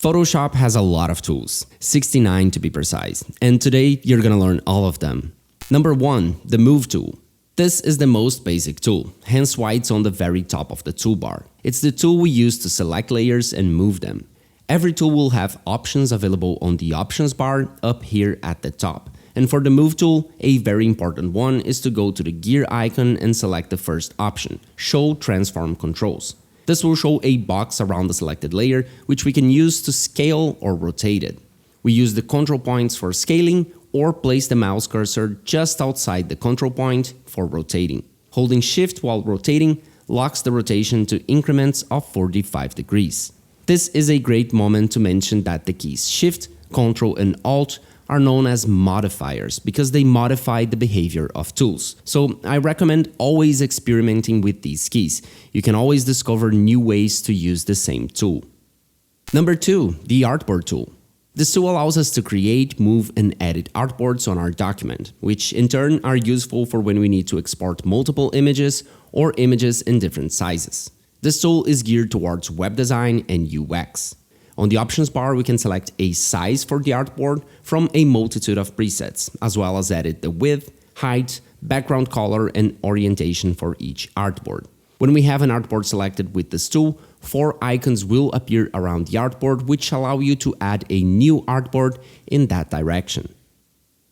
Photoshop has a lot of tools, 69 to be precise, and today you're gonna learn all of them. Number 1, the Move tool. This is the most basic tool, hence why it's on the very top of the toolbar. It's the tool we use to select layers and move them. Every tool will have options available on the options bar up here at the top. And for the Move tool, a very important one is to go to the gear icon and select the first option, Show Transform Controls. This will show a box around the selected layer, which we can use to scale or rotate it. We use the control points for scaling or place the mouse cursor just outside the control point for rotating. Holding Shift while rotating locks the rotation to increments of 45 degrees. This is a great moment to mention that the keys Shift, Ctrl and Alt are known as modifiers because they modify the behavior of tools. So I recommend always experimenting with these keys. You can always discover new ways to use the same tool. Number 2, the Artboard Tool. This tool allows us to create, move and edit artboards on our document, which in turn are useful for when we need to export multiple images or images in different sizes. This tool is geared towards web design and UX. On the options bar, we can select a size for the artboard from a multitude of presets, as well as edit the width, height, background color, and orientation for each artboard. When we have an artboard selected with this tool, 4 icons will appear around the artboard, which allow you to add a new artboard in that direction.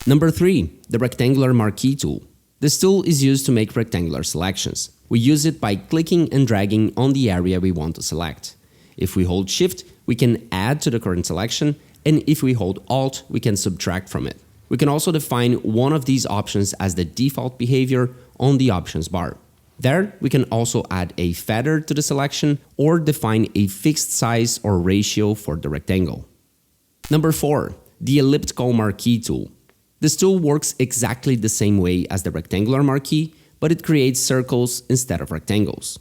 Number 3, the Rectangular Marquee tool. This tool is used to make rectangular selections. We use it by clicking and dragging on the area we want to select. If we hold Shift, we can add to the current selection, and if we hold Alt, we can subtract from it. We can also define one of these options as the default behavior on the options bar. There, we can also add a feather to the selection or define a fixed size or ratio for the rectangle. Number 4, the Elliptical Marquee tool. This tool works exactly the same way as the rectangular marquee, but it creates circles instead of rectangles.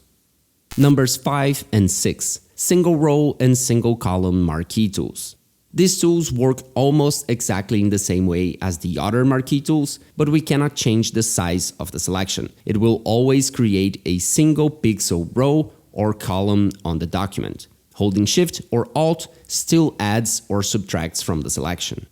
Numbers 5 and 6, single row and single column marquee tools. These tools work almost exactly in the same way as the other marquee tools, but we cannot change the size of the selection. It will always create a single pixel row or column on the document. Holding Shift or Alt still adds or subtracts from the selection.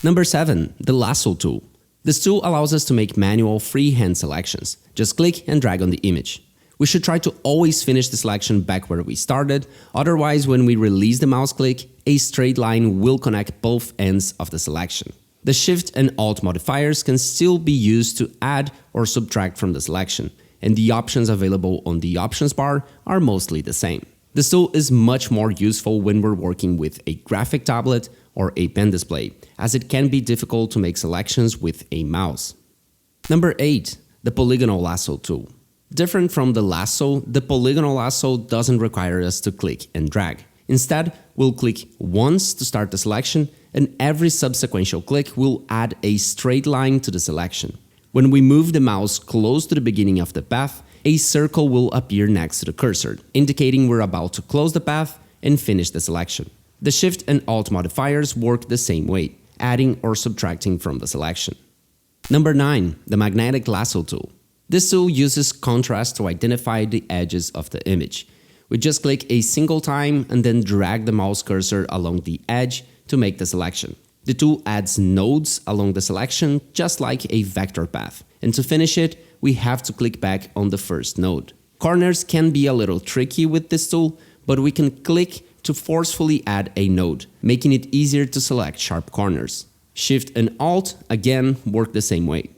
Number 7, the Lasso tool. This tool allows us to make manual freehand selections. Just click and drag on the image. We should try to always finish the selection back where we started, otherwise when we release the mouse click, a straight line will connect both ends of the selection. The Shift and Alt modifiers can still be used to add or subtract from the selection, and the options available on the options bar are mostly the same. This tool is much more useful when we're working with a graphic tablet or a pen display, as it can be difficult to make selections with a mouse. Number 8, the Polygonal Lasso tool. Different from the lasso, the Polygonal Lasso doesn't require us to click and drag. Instead, we'll click once to start the selection, and every subsequent click will add a straight line to the selection. When we move the mouse close to the beginning of the path, a circle will appear next to the cursor, indicating we're about to close the path and finish the selection. The Shift and Alt modifiers work the same way, adding or subtracting from the selection. Number 9, the Magnetic Lasso tool. This tool uses contrast to identify the edges of the image. We just click a single time and then drag the mouse cursor along the edge to make the selection. The tool adds nodes along the selection just like a vector path, and to finish it, we have to click back on the first node. Corners can be a little tricky with this tool, but we can click to forcefully add a node, making it easier to select sharp corners. Shift and Alt again work the same way.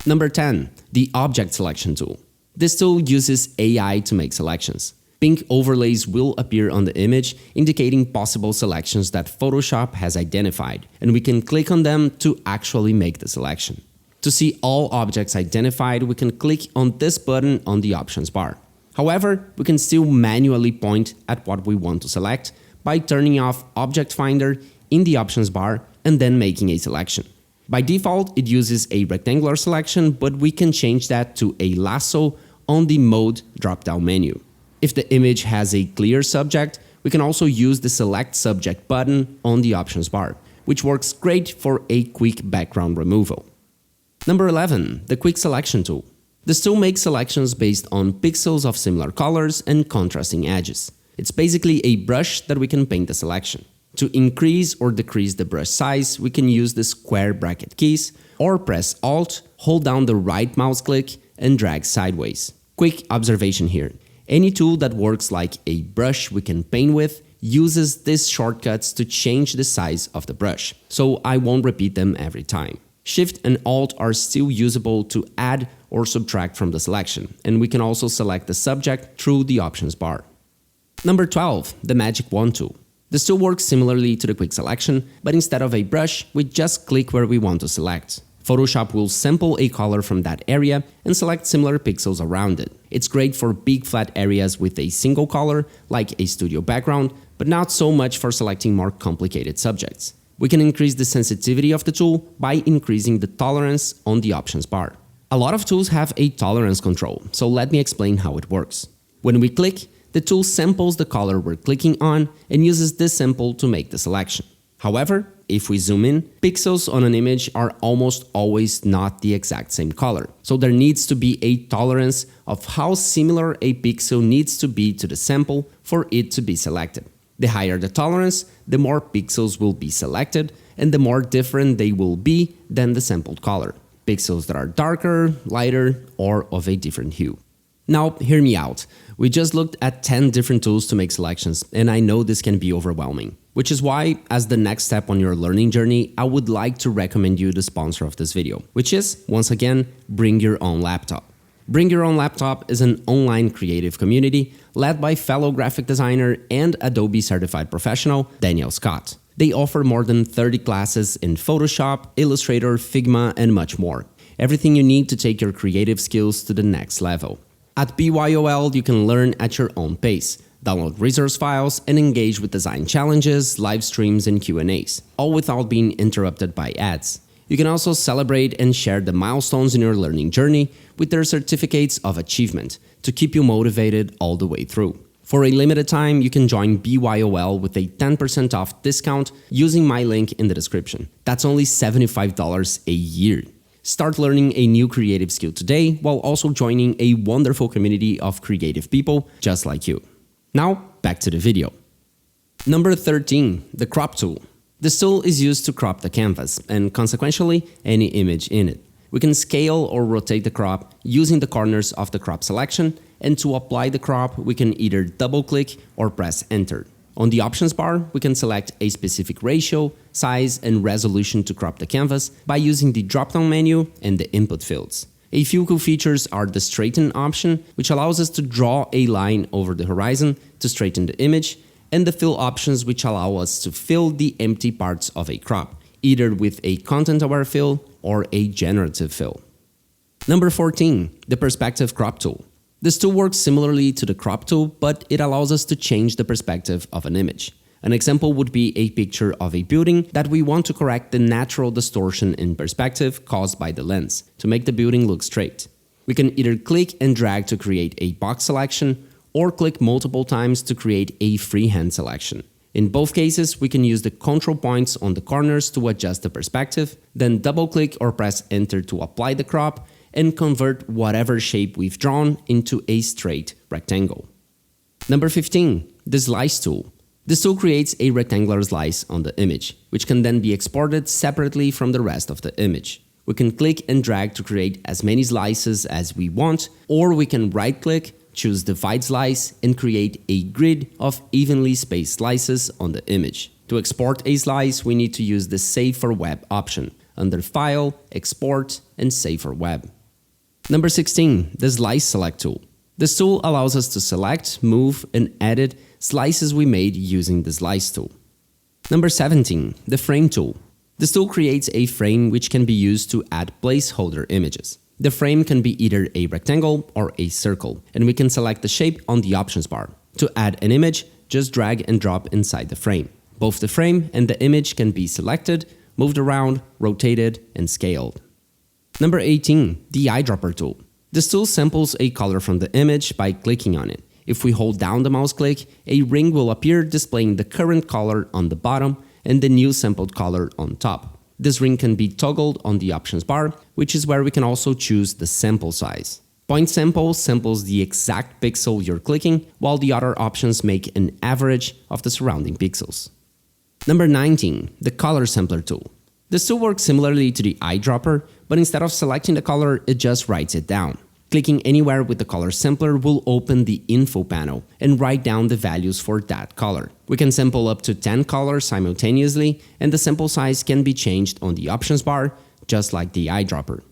Number 10, the Object Selection tool. This tool uses AI to make selections. Pink overlays will appear on the image, indicating possible selections that Photoshop has identified, and we can click on them to actually make the selection. To see all objects identified, we can click on this button on the options bar. However, we can still manually point at what we want to select by turning off Object Finder in the options bar and then making a selection. By default, it uses a rectangular selection, but we can change that to a lasso on the Mode drop-down menu. If the image has a clear subject, we can also use the Select Subject button on the options bar, which works great for a quick background removal. Number 11, the Quick Selection tool. This tool makes selections based on pixels of similar colors and contrasting edges. It's basically a brush that we can paint a selection. To increase or decrease the brush size, we can use the square bracket keys or press Alt, hold down the right mouse click and drag sideways. Quick observation here. Any tool that works like a brush we can paint with uses these shortcuts to change the size of the brush, so I won't repeat them every time. Shift and Alt are still usable to add or subtract from the selection, and we can also select the subject through the options bar. Number 12, the Magic Wand tool. This tool works similarly to the quick selection, but instead of a brush, we just click where we want to select. Photoshop will sample a color from that area and select similar pixels around it. It's great for big flat areas with a single color, like a studio background, but not so much for selecting more complicated subjects. We can increase the sensitivity of the tool by increasing the tolerance on the options bar. A lot of tools have a tolerance control, so let me explain how it works. When we click, the tool samples the color we're clicking on and uses this sample to make the selection. However, if we zoom in, pixels on an image are almost always not the exact same color, so there needs to be a tolerance of how similar a pixel needs to be to the sample for it to be selected. The higher the tolerance, the more pixels will be selected and the more different they will be than the sampled color. Pixels that are darker, lighter, or of a different hue. Now, hear me out. We just looked at 10 different tools to make selections, and I know this can be overwhelming. Which is why, as the next step on your learning journey, I would like to recommend you the sponsor of this video, which is, once again, Bring Your Own Laptop. Bring Your Own Laptop is an online creative community led by fellow graphic designer and Adobe certified professional Daniel Scott. They offer more than 30 classes in Photoshop, Illustrator, Figma, and much more. Everything you need to take your creative skills to the next level. At BYOL, you can learn at your own pace, download resource files, and engage with design challenges, live streams, and Q&As, all without being interrupted by ads. You can also celebrate and share the milestones in your learning journey with their certificates of achievement to keep you motivated all the way through. For a limited time, you can join BYOL with a 10% off discount using my link in the description. That's only $75 a year. Start learning a new creative skill today while also joining a wonderful community of creative people just like you. Now, back to the video. Number 13, the Crop Tool. This tool is used to crop the canvas and consequentially any image in it. We can scale or rotate the crop using the corners of the crop selection, and to apply the crop, we can either double-click or press Enter. On the options bar, we can select a specific ratio, size, and resolution to crop the canvas by using the drop-down menu and the input fields. A few cool features are the Straighten option, which allows us to draw a line over the horizon to straighten the image, and the Fill options, which allow us to fill the empty parts of a crop, either with a content-aware fill or a generative fill. Number 14, the Perspective Crop Tool. This tool works similarly to the Crop Tool, but it allows us to change the perspective of an image. An example would be a picture of a building that we want to correct the natural distortion in perspective caused by the lens to make the building look straight. We can either click and drag to create a box selection or click multiple times to create a freehand selection. In both cases, we can use the control points on the corners to adjust the perspective, then double-click or press Enter to apply the crop and convert whatever shape we've drawn into a straight rectangle. Number 15, the Slice Tool. This tool creates a rectangular slice on the image, which can then be exported separately from the rest of the image. We can click and drag to create as many slices as we want, or we can right-click, choose Divide Slice, and create a grid of evenly spaced slices on the image. To export a slice, we need to use the Save for Web option under File, Export, and Save for Web. Number 16, the Slice Select tool. This tool allows us to select, move, and edit slices we made using the Slice tool. Number 17, the Frame tool. This tool creates a frame which can be used to add placeholder images. The frame can be either a rectangle or a circle, and we can select the shape on the options bar. To add an image, just drag and drop inside the frame. Both the frame and the image can be selected, moved around, rotated, and scaled. Number 18, the Eyedropper tool. This tool samples a color from the image by clicking on it. If we hold down the mouse click, a ring will appear displaying the current color on the bottom and the new sampled color on top. This ring can be toggled on the options bar, which is where we can also choose the sample size. Point Sample samples the exact pixel you're clicking, while the other options make an average of the surrounding pixels. Number 19. The Color Sampler Tool. This tool works similarly to the eyedropper, but instead of selecting the color, it just writes it down. Clicking anywhere with the color sampler will open the info panel and write down the values for that color. We can sample up to 10 colors simultaneously, and the sample size can be changed on the options bar, just like the eyedropper.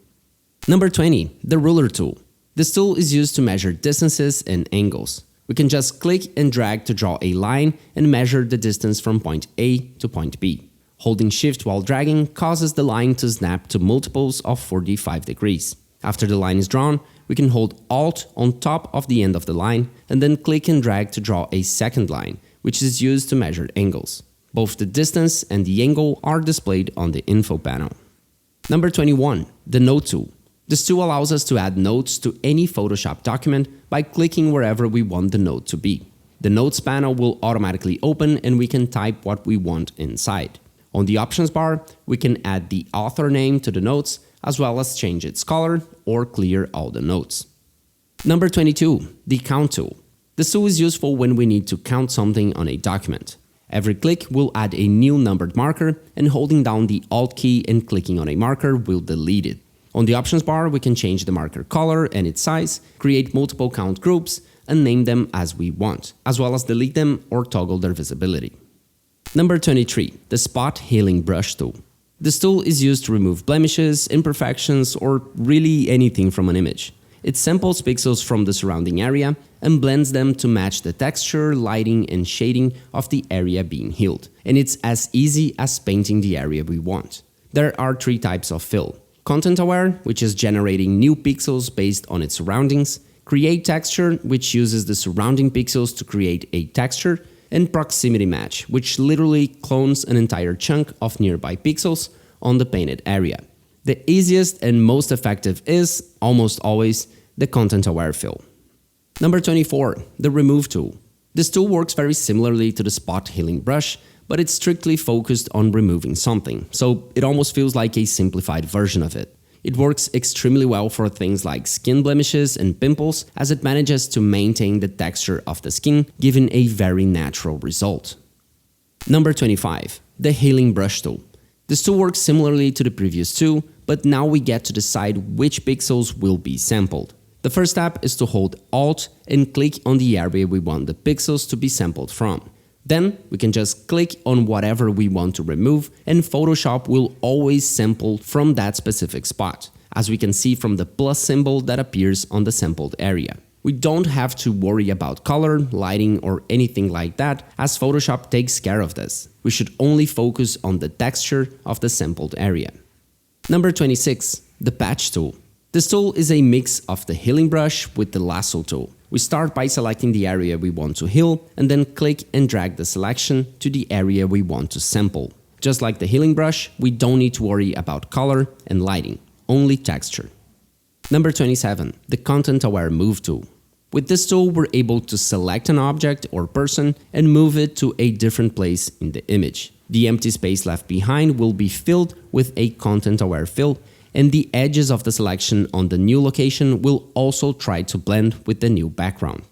Number 20. The Ruler Tool. This tool is used to measure distances and angles. We can just click and drag to draw a line and measure the distance from point A to point B. Holding Shift while dragging causes the line to snap to multiples of 45 degrees. After the line is drawn, we can hold Alt on top of the end of the line and then click and drag to draw a second line, which is used to measure angles. Both the distance and the angle are displayed on the info panel. Number 21. The Note Tool. This tool allows us to add notes to any Photoshop document by clicking wherever we want the note to be. The Notes panel will automatically open and we can type what we want inside. On the options bar, we can add the author name to the notes, as well as change its color or clear all the notes. Number 22. The Count Tool. This tool is useful when we need to count something on a document. Every click will add a new numbered marker, and holding down the Alt key and clicking on a marker will delete it. On the options bar, we can change the marker color and its size, create multiple count groups, and name them as we want, as well as delete them or toggle their visibility. Number 23. The Spot Healing Brush Tool. This tool is used to remove blemishes, imperfections, or really anything from an image. It samples pixels from the surrounding area and blends them to match the texture, lighting, and shading of the area being healed. And it's as easy as painting the area we want. There are 3 types of fill: Content Aware, which is generating new pixels based on its surroundings; Create Texture, which uses the surrounding pixels to create a texture; and Proximity Match, which literally clones an entire chunk of nearby pixels on the painted area. The easiest and most effective is, almost always, the Content Aware fill. Number 24. The Remove Tool. This tool works very similarly to the Spot Healing Brush, but it's strictly focused on removing something, so it almost feels like a simplified version of it. It works extremely well for things like skin blemishes and pimples, as it manages to maintain the texture of the skin, giving a very natural result. Number 25. The Healing Brush Tool. This tool works similarly to the previous two, but now we get to decide which pixels will be sampled. The first step is to hold Alt and click on the area we want the pixels to be sampled from. Then we can just click on whatever we want to remove, and Photoshop will always sample from that specific spot, as we can see from the plus symbol that appears on the sampled area. We don't have to worry about color, lighting, or anything like that, as Photoshop takes care of this. We should only focus on the texture of the sampled area. Number 26. The Patch Tool. This tool is a mix of the healing brush with the lasso tool. We start by selecting the area we want to heal and then click and drag the selection to the area we want to sample. Just like the healing brush, we don't need to worry about color and lighting, only texture. Number 27. The Content Aware Move Tool. With this tool, we're able to select an object or person and move it to a different place in the image. The empty space left behind will be filled with a Content Aware fill, and the edges of the selection on the new location will also try to blend with the new background.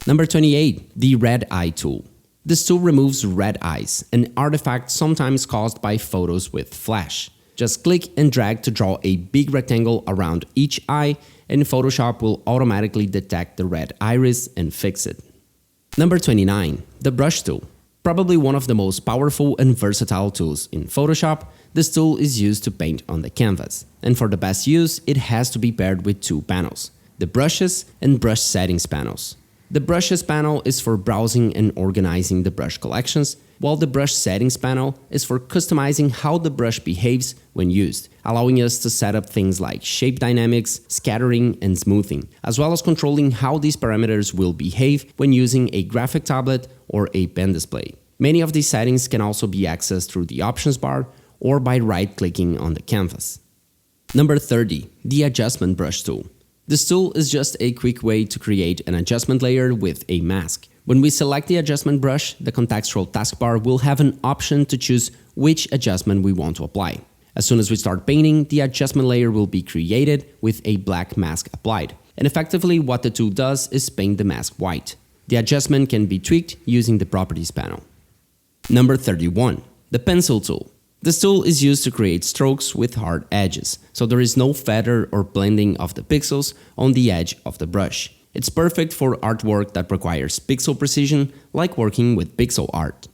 Number 28. The Red Eye Tool. This tool removes red eyes, an artifact sometimes caused by photos with flash. Just click and drag to draw a big rectangle around each eye, and Photoshop will automatically detect the red iris and fix it. Number 29. The Brush Tool. Probably one of the most powerful and versatile tools in Photoshop, this tool is used to paint on the canvas. And for the best use, it has to be paired with 2 panels: the Brushes and Brush Settings panels. The Brushes panel is for browsing and organizing the brush collections, while the Brush Settings panel is for customizing how the brush behaves when used, allowing us to set up things like shape dynamics, scattering, and smoothing, as well as controlling how these parameters will behave when using a graphic tablet or a pen display. Many of these settings can also be accessed through the options bar or by right-clicking on the canvas. Number 30. The Adjustment Brush Tool. This tool is just a quick way to create an adjustment layer with a mask. When we select the adjustment brush, the contextual taskbar will have an option to choose which adjustment we want to apply. As soon as we start painting, the adjustment layer will be created with a black mask applied. And effectively, what the tool does is paint the mask white. The adjustment can be tweaked using the Properties panel. Number 31. The Pencil Tool. This tool is used to create strokes with hard edges, so there is no feather or blending of the pixels on the edge of the brush. It's perfect for artwork that requires pixel precision, like working with pixel art.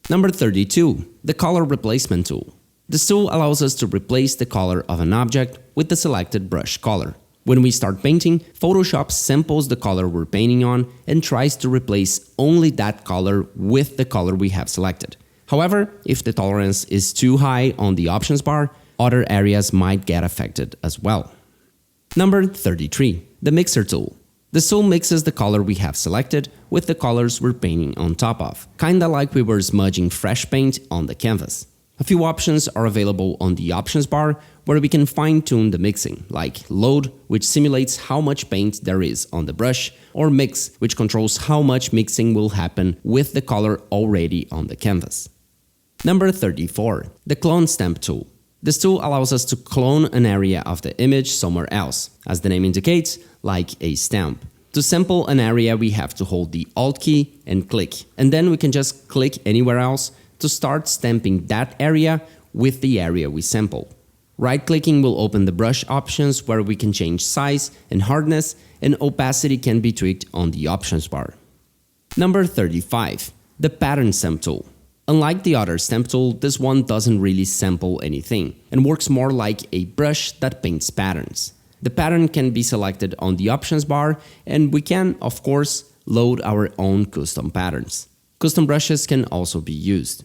Number 32. The Color Replacement Tool. This tool allows us to replace the color of an object with the selected brush color. When we start painting, Photoshop samples the color we're painting on and tries to replace only that color with the color we have selected. However, if the tolerance is too high on the options bar, other areas might get affected as well. Number 33. The Mixer Tool. This tool mixes the color we have selected with the colors we're painting on top of, kinda like we were smudging fresh paint on the canvas. A few options are available on the options bar where we can fine-tune the mixing, like Load, which simulates how much paint there is on the brush, or Mix, which controls how much mixing will happen with the color already on the canvas. Number 34. The Clone Stamp Tool. This tool allows us to clone an area of the image somewhere else, as the name indicates, like a stamp. To sample an area, we have to hold the Alt key and click, and then we can just click anywhere else to start stamping that area with the area we sample. Right-clicking will open the brush options where we can change size and hardness, and opacity can be tweaked on the options bar. Number 35. The Pattern Stamp Tool. Unlike the other stamp tool, this one doesn't really sample anything and works more like a brush that paints patterns. The pattern can be selected on the options bar, and we can, of course, load our own custom patterns. Custom brushes can also be used.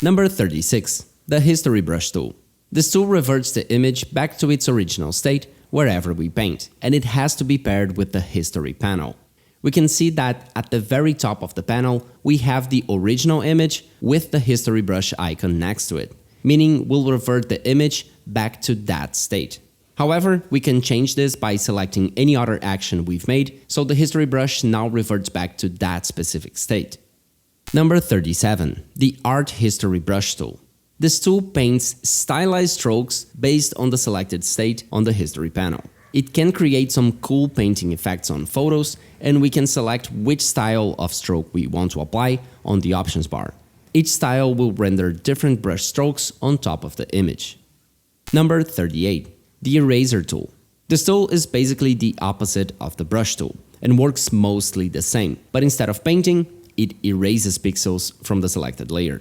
Number 36. The History Brush Tool. This tool reverts the image back to its original state wherever we paint, and it has to be paired with the History panel. We can see that at the very top of the panel, we have the original image with the History brush icon next to it, meaning we'll revert the image back to that state. However, we can change this by selecting any other action we've made, so the History brush now reverts back to that specific state. Number 37. The Art History Brush Tool. This tool paints stylized strokes based on the selected state on the History panel. It can create some cool painting effects on photos, and we can select which style of stroke we want to apply on the options bar. Each style will render different brush strokes on top of the image. Number 38. The Eraser Tool. This tool is basically the opposite of the brush tool and works mostly the same, but instead of painting, it erases pixels from the selected layer.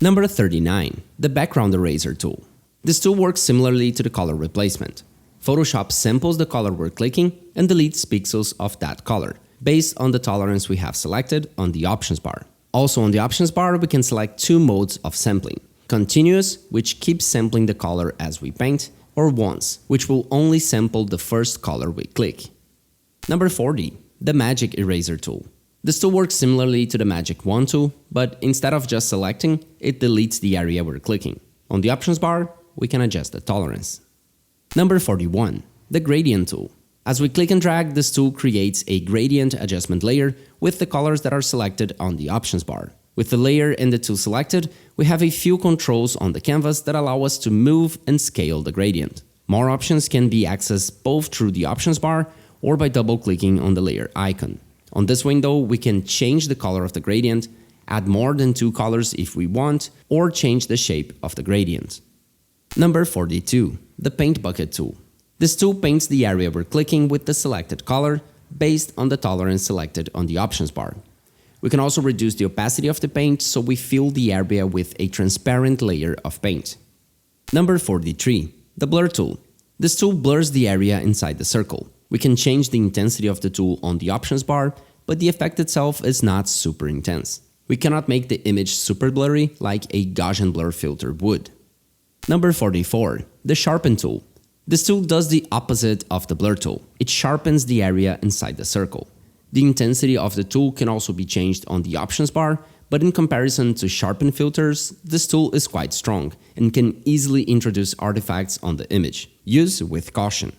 Number 39. The Background Eraser Tool. This tool works similarly to the color replacement. Photoshop samples the color we're clicking and deletes pixels of that color, based on the tolerance we have selected on the options bar. Also on the options bar, we can select two modes of sampling: continuous, which keeps sampling the color as we paint, or once, which will only sample the first color we click. Number 40. The Magic Eraser Tool. This tool works similarly to the Magic Wand tool, but instead of just selecting, it deletes the area we're clicking. On the options bar, we can adjust the tolerance. Number 41. The Gradient Tool. As we click and drag, this tool creates a gradient adjustment layer with the colors that are selected on the options bar. With the layer and the tool selected, we have a few controls on the canvas that allow us to move and scale the gradient. More options can be accessed both through the options bar or by double-clicking on the layer icon. On this window, we can change the color of the gradient, add more than two colors if we want, or change the shape of the gradient. Number 42. The Paint Bucket Tool. This tool paints the area we're clicking with the selected color based on the tolerance selected on the options bar. We can also reduce the opacity of the paint so we fill the area with a transparent layer of paint. Number 43. The Blur Tool. This tool blurs the area inside the circle. We can change the intensity of the tool on the options bar, but the effect itself is not super intense. We cannot make the image super blurry like a Gaussian blur filter would. Number 44. The Sharpen Tool. This tool does the opposite of the Blur Tool. It sharpens the area inside the circle. The intensity of the tool can also be changed on the options bar, but in comparison to sharpen filters, this tool is quite strong and can easily introduce artifacts on the image. Use with caution.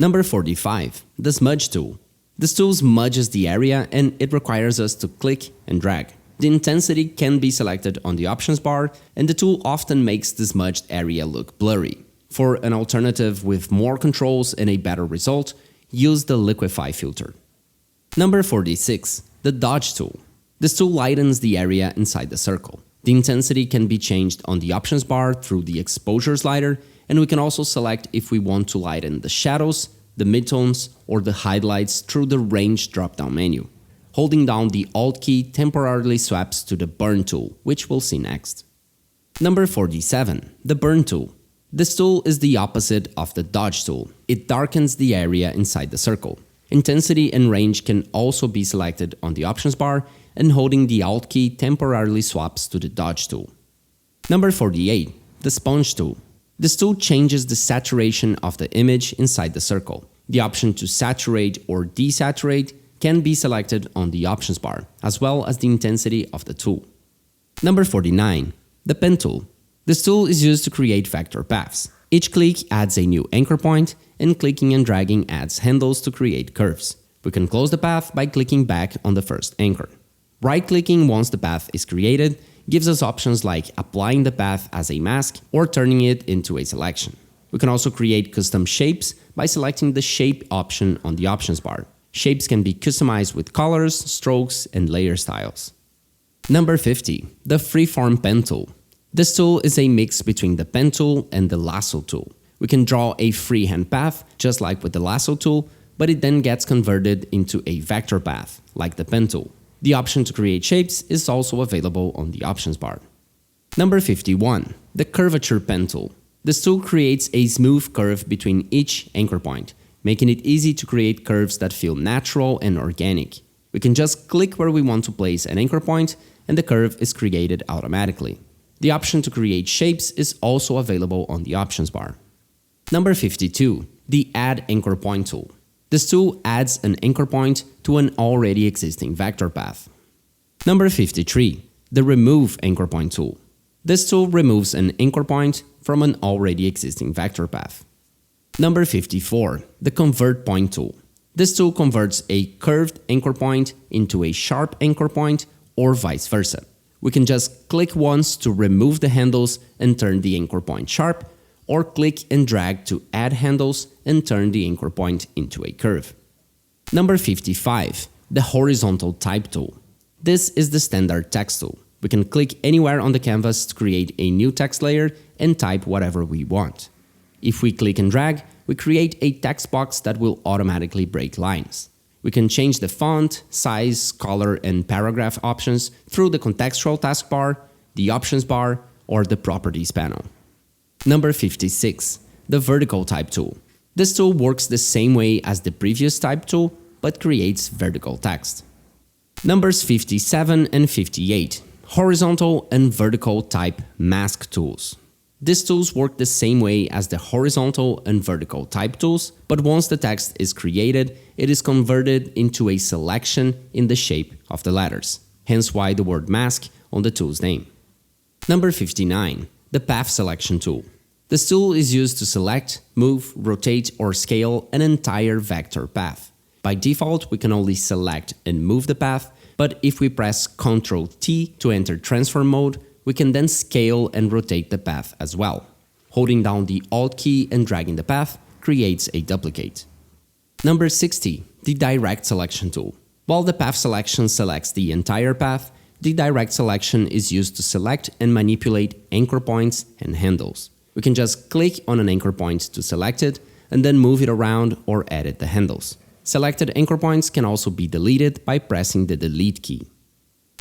Number 45. The Smudge Tool. This tool smudges the area and it requires us to click and drag. The intensity can be selected on the options bar, and the tool often makes the smudged area look blurry. For an alternative with more controls and a better result, use the Liquify filter. Number 46. The Dodge Tool. This tool lightens the area inside the circle. The intensity can be changed on the options bar through the exposure slider, and we can also select if we want to lighten the shadows, the midtones, or the highlights through the range drop-down menu. Holding down the Alt key temporarily swaps to the Burn tool, which we'll see next. Number 47. The Burn tool. This tool is the opposite of the Dodge tool. It darkens the area inside the circle. Intensity and range can also be selected on the options bar, and holding the Alt key temporarily swaps to the Dodge tool. Number 48. The Smudge tool. This tool changes the saturation of the image inside the circle. The option to saturate or desaturate can be selected on the options bar, as well as the intensity of the tool. Number 49. The Pen tool. This tool is used to create vector paths. Each click adds a new anchor point, and clicking and dragging adds handles to create curves. We can close the path by clicking back on the first anchor. Right-clicking once the path is created gives us options like applying the path as a mask or turning it into a selection. We can also create custom shapes by selecting the Shape option on the options bar. Shapes can be customized with colors, strokes, and layer styles. Number 50. The Freeform Pen Tool. This tool is a mix between the Pen tool and the Lasso Tool. We can draw a freehand path, just like with the Lasso Tool, but it then gets converted into a vector path, like the Pen tool. The option to create shapes is also available on the options bar. Number 51. The Curvature Pen Tool. This tool creates a smooth curve between each anchor point, making it easy to create curves that feel natural and organic. We can just click where we want to place an anchor point, and the curve is created automatically. The option to create shapes is also available on the options bar. Number 52. The Add Anchor Point tool. This tool adds an anchor point to an already existing vector path. Number 53. The Remove Anchor Point tool. This tool removes an anchor point from an already existing vector path. Number 54. The Convert Point tool. This tool converts a curved anchor point into a sharp anchor point or vice versa. We can just click once to remove the handles and turn the anchor point sharp, or click and drag to add handles and turn the anchor point into a curve. Number 55. The Horizontal Type tool. This is the standard text tool. We can click anywhere on the canvas to create a new text layer and type whatever we want. If we click and drag, we create a text box that will automatically break lines. We can change the font, size, color, and paragraph options through the contextual taskbar, the options bar, or the properties panel. Number 56. The Vertical Type tool. This tool works the same way as the previous type tool, but creates vertical text. Numbers 57 and 58. Horizontal and Vertical Type Mask tools. These tools work the same way as the horizontal and vertical type tools, but once the text is created, it is converted into a selection in the shape of the letters, hence why the word mask on the tool's name. Number 59. The Path Selection tool. This tool is used to select, move, rotate, or scale an entire vector path. By default, we can only select and move the path, but if we press Ctrl-T to enter transform mode, we can then scale and rotate the path as well. Holding down the Alt key and dragging the path creates a duplicate. Number 60. The Direct Selection tool. While the path selection selects the entire path, the direct selection is used to select and manipulate anchor points and handles. We can just click on an anchor point to select it and then move it around or edit the handles. Selected anchor points can also be deleted by pressing the Delete key.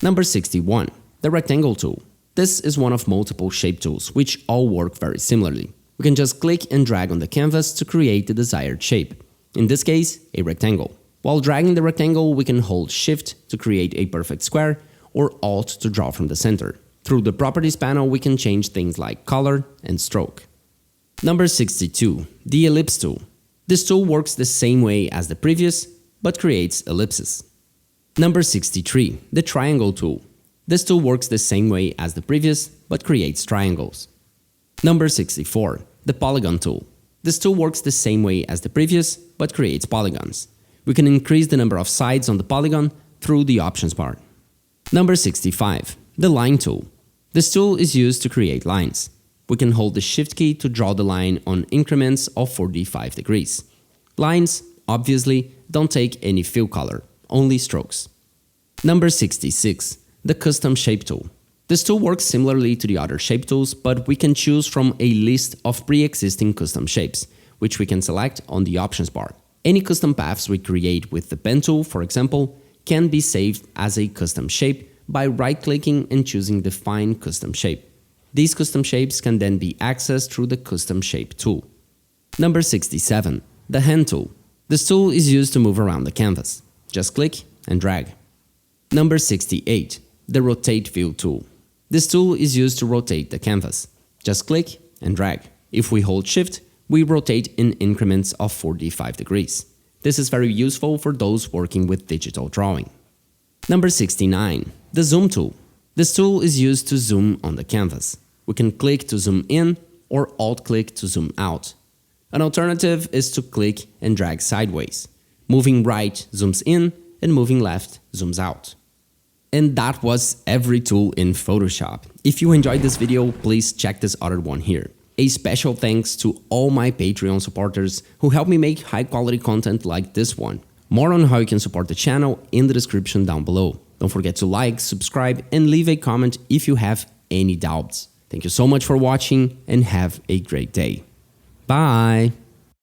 Number 61. The Rectangle tool. This is one of multiple shape tools, which all work very similarly. We can just click and drag on the canvas to create the desired shape. In this case, a rectangle. While dragging the rectangle, we can hold Shift to create a perfect square or Alt to draw from the center. Through the Properties panel, we can change things like color and stroke. Number 62. The Ellipse tool. This tool works the same way as the previous, but creates ellipses. Number 63. The Triangle tool. This tool works the same way as the previous, but creates triangles. Number 64. The Polygon tool. This tool works the same way as the previous, but creates polygons. We can increase the number of sides on the polygon through the options bar. Number 65. The Line tool. This tool is used to create lines. We can hold the Shift key to draw the line on increments of 45 degrees. Lines, obviously, don't take any fill color, only strokes. Number 66. The Custom Shape Tool. This tool works similarly to the other shape tools, but we can choose from a list of pre-existing custom shapes, which we can select on the options bar. Any custom paths we create with the pen tool, for example, can be saved as a custom shape by right-clicking and choosing Define Custom Shape. These custom shapes can then be accessed through the Custom Shape tool. Number 67. The Hand Tool. This tool is used to move around the canvas. Just click and drag. Number 68. The Rotate View Tool. This tool is used to rotate the canvas. Just click and drag. If we hold Shift, we rotate in increments of 45 degrees. This is very useful for those working with digital drawing. Number 69. The Zoom Tool. This tool is used to zoom on the canvas. We can click to zoom in or Alt-click to zoom out. An alternative is to click and drag sideways. Moving right zooms in and moving left zooms out. And that was every tool in Photoshop. If you enjoyed this video, please check this other one here. A special thanks to all my Patreon supporters who help me make high quality content like this one. More on how you can support the channel in the description down below. Don't forget to like, subscribe, and leave a comment if you have any doubts. Thank you so much for watching and have a great day. Bye!